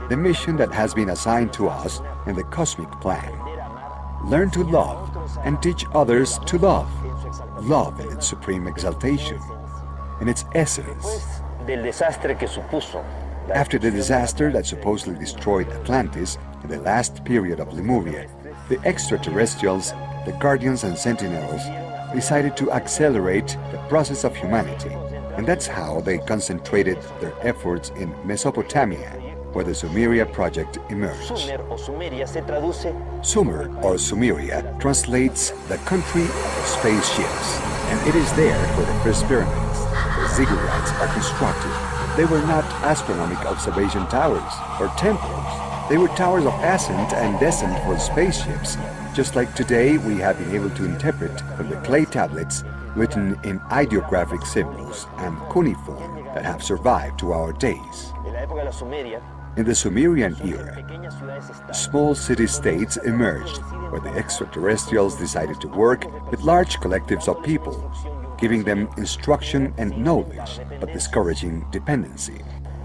the mission that has been assigned to us in the cosmic plan. Learn to love and teach others to love. Love in its supreme exaltation, in its essence. After the disaster that supposedly destroyed Atlantis in the last period of Lemuria, the extraterrestrials, the Guardians and Sentinels, decided to accelerate the process of humanity, and that's how they concentrated their efforts in Mesopotamia, where the Sumeria project emerged. Sumer, or Sumeria, translates the country of spaceships, and it is there where the first pyramids, the ziggurats, are constructed. They were not astronomical observation towers or temples. They were towers of ascent and descent for spaceships, just like today we have been able to interpret from the clay tablets written in ideographic symbols and cuneiform that have survived to our days. In the Sumerian era, small city-states emerged where the extraterrestrials decided to work with large collectives of people, giving them instruction and knowledge, but discouraging dependency.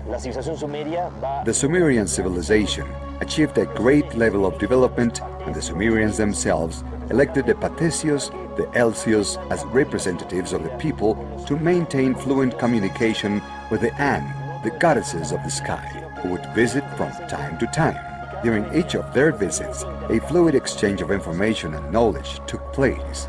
The Sumerian civilization achieved a great level of development, and the Sumerians themselves elected the Patesios, the Elsios as representatives of the people to maintain fluent communication with the An, the goddesses of the sky, who would visit from time to time. During each of their visits, a fluid exchange of information and knowledge took place.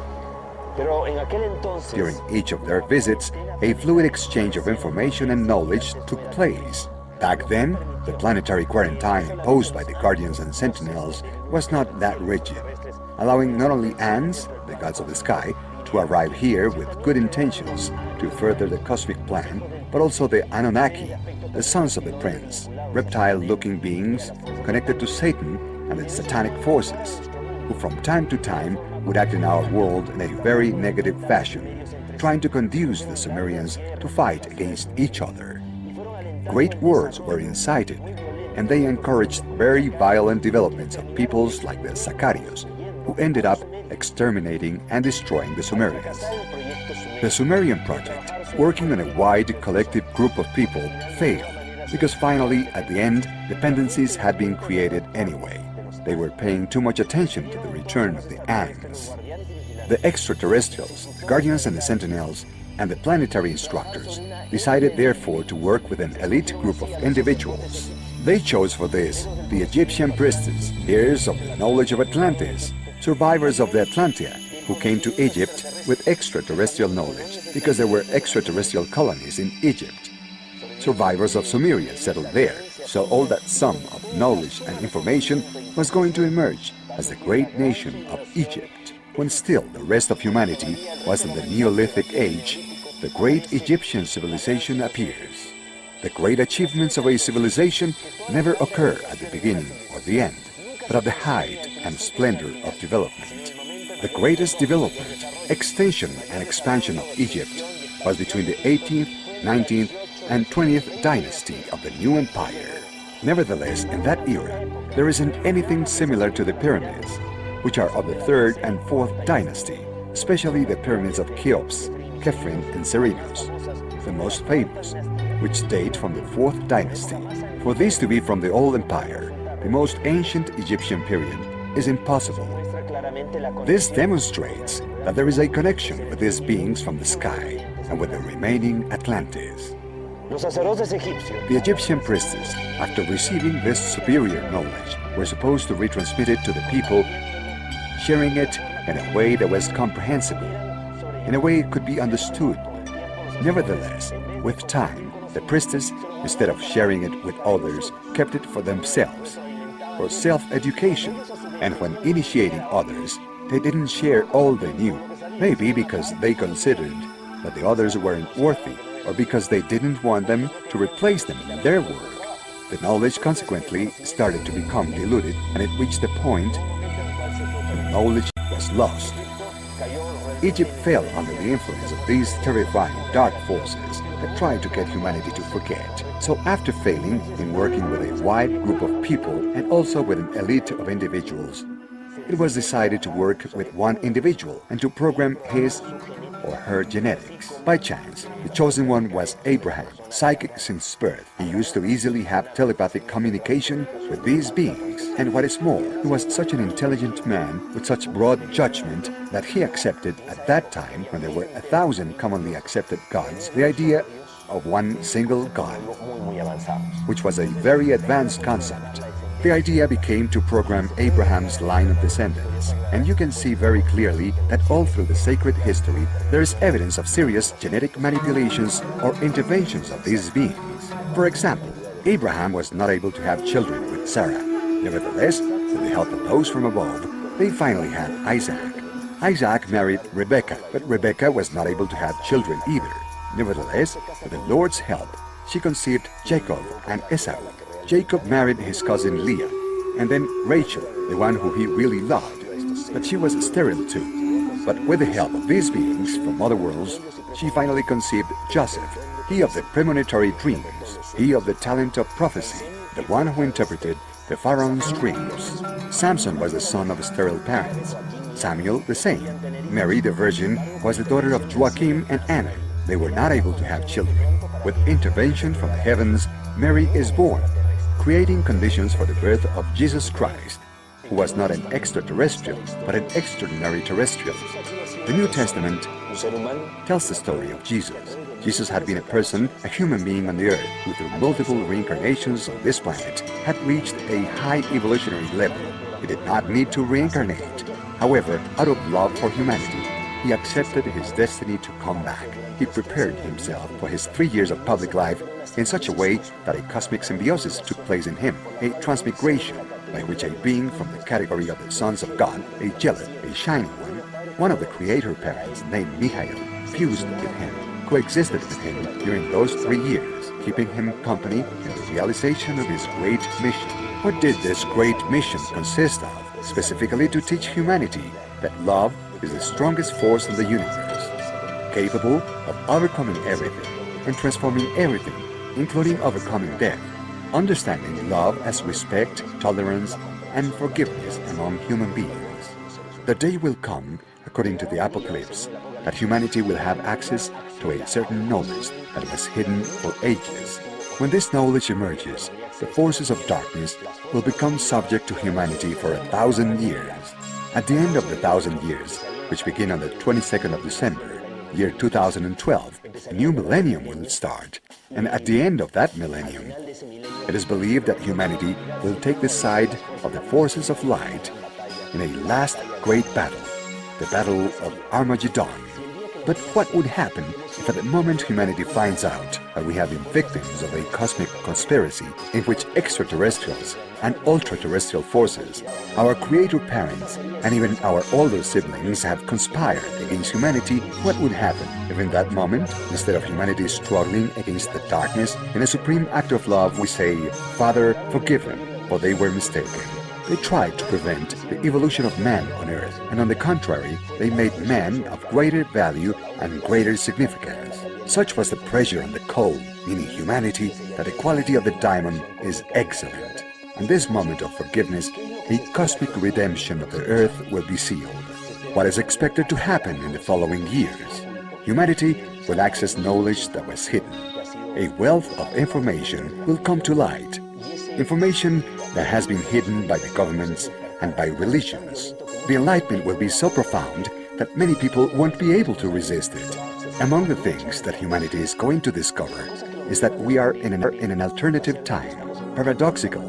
During each of their visits, a fluid exchange of information and knowledge took place. Back then, the planetary quarantine imposed by the Guardians and Sentinels was not that rigid, allowing not only Ans, the gods of the sky, to arrive here with good intentions to further the cosmic plan, but also the Anunnaki, the sons of the prince, reptile-looking beings connected to Satan and its satanic forces, who from time to time would act in our world in a very negative fashion, trying to conduce the Sumerians to fight against each other. Great wars were incited, and they encouraged very violent developments of peoples like the Sacarios, who ended up exterminating and destroying the Sumerians. The Sumerian project, working on a wide collective group of people, failed, because finally, at the end, dependencies had been created anyway. They were paying too much attention to the return of the Ans. The extraterrestrials, the Guardians and the Sentinels, and the planetary instructors decided therefore to work with an elite group of individuals. They chose for this the Egyptian priestess, heirs of the knowledge of Atlantis, survivors of the Atlantia, who came to Egypt with extraterrestrial knowledge because there were extraterrestrial colonies in Egypt. Survivors of Sumeria settled there, so all that sum of knowledge and information was going to emerge as the great nation of Egypt. When still the rest of humanity was in the Neolithic age, the great Egyptian civilization appears. The great achievements of a civilization never occur at the beginning or the end, but at the height and splendor of development. The greatest development, extension and expansion of Egypt was between the 18th, 19th, and 20th dynasty of the new empire. Nevertheless, in that era, there isn't anything similar to the pyramids, which are of the 3rd and 4th dynasty, especially the pyramids of Cheops, Khephren, and Cerinos, the most famous, which date from the 4th dynasty. For these to be from the old empire, the most ancient Egyptian period, is impossible. This demonstrates that there is a connection with these beings from the sky and with the remaining Atlantis. The Egyptian priestess, after receiving this superior knowledge, were supposed to retransmit it to the people, sharing it in a way that was comprehensible, in a way it could be understood. Nevertheless, with time, the priestess, instead of sharing it with others, kept it for themselves, for self-education, and when initiating others, they didn't share all they knew, maybe because they considered that the others weren't worthy, or because they didn't want them to replace them in their work. The knowledge consequently started to become diluted, and it reached a point when knowledge was lost. Egypt fell under the influence of these terrifying dark forces that tried to get humanity to forget. So after failing in working with a wide group of people and also with an elite of individuals, it was decided to work with one individual and to program his or her genetics. By chance, the chosen one was Abraham. Psychic since birth, he used to easily have telepathic communication with these beings. And what is more, he was such an intelligent man with such broad judgment that he accepted at that time, when there were 1,000 commonly accepted gods, the idea of one single God, which was a very advanced concept. The idea became to program Abraham's line of descendants, and you can see very clearly that all through the sacred history there is evidence of serious genetic manipulations or interventions of these beings. For example, Abraham was not able to have children with Sarah. Nevertheless, with the help of those from above, they finally had Isaac. Isaac married Rebekah, but Rebekah was not able to have children either. Nevertheless, with the Lord's help, she conceived Jacob and Esau. Jacob married his cousin Leah, and then Rachel, the one who he really loved, but she was sterile too. But with the help of these beings from other worlds, she finally conceived Joseph, he of the premonitory dreams, he of the talent of prophecy, the one who interpreted the Pharaoh's dreams. Samson was the son of sterile parents. Samuel the same. Mary the Virgin was the daughter of Joachim and Anna. They were not able to have children. With intervention from the heavens, Mary is born, creating conditions for the birth of Jesus Christ, who was not an extraterrestrial, but an extraordinary terrestrial. The New Testament tells the story of Jesus. Jesus had been a person, a human being on the earth, who through multiple reincarnations on this planet had reached a high evolutionary level. He did not need to reincarnate. However, out of love for humanity, he accepted his destiny to come back. He prepared himself for his 3 years of public life in such a way that a cosmic symbiosis took place in him, a transmigration by which a being from the category of the sons of God, a jealous, a shining one of the creator parents named Michael, fused with him, coexisted with him during those 3 years, keeping him company in the realization of his great mission. What did this great mission consist of? Specifically to teach humanity that love is the strongest force in the universe, capable of overcoming everything and transforming everything, including overcoming death, understanding love as respect, tolerance, and forgiveness among human beings. The day will come, according to the Apocalypse, that humanity will have access to a certain knowledge that was hidden for ages. When this knowledge emerges, the forces of darkness will become subject to humanity for 1,000 years. At the end of the 1,000 years, which begin on the 22nd of December, year 2012, a new millennium will start. And at the end of that millennium, it is believed that humanity will take the side of the forces of light in a last great battle, the Battle of Armageddon. But what would happen if at the moment humanity finds out that we have been victims of a cosmic conspiracy in which extraterrestrials and ultra-terrestrial forces, our creator parents, and even our older siblings have conspired against humanity? What would happen if in that moment, instead of humanity struggling against the darkness, in a supreme act of love we say, "Father, forgive them, for they were mistaken"? They tried to prevent the evolution of man on Earth, and on the contrary, they made man of greater value and greater significance. Such was the pressure on the coal, meaning humanity, that the quality of the diamond is excellent. In this moment of forgiveness, a cosmic redemption of the Earth will be sealed. What is expected to happen in the following years? Humanity will access knowledge that was hidden. A wealth of information will come to light. Information that has been hidden by the governments and by religions. The enlightenment will be so profound that many people won't be able to resist it. Among the things that humanity is going to discover is that we are in an alternative time, paradoxical,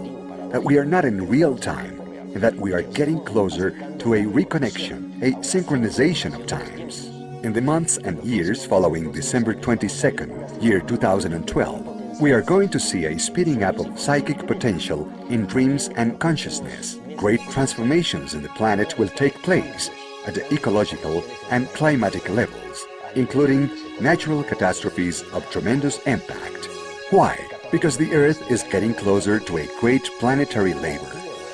that we are not in real time, and that we are getting closer to a reconnection, a synchronization of times. In the months and years following December 22nd, year 2012, we are going to see a speeding up of psychic potential in dreams and consciousness. Great transformations in the planet will take place at the ecological and climatic levels, including natural catastrophes of tremendous impact. Why? Because the Earth is getting closer to a great planetary labor.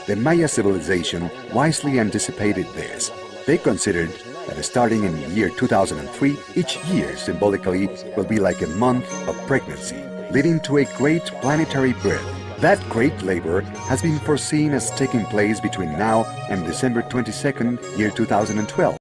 The Maya civilization wisely anticipated this. They considered that starting in the year 2003, each year symbolically will be like a month of pregnancy, leading to a great planetary birth. That great labor has been foreseen as taking place between now and December 22nd, year 2012.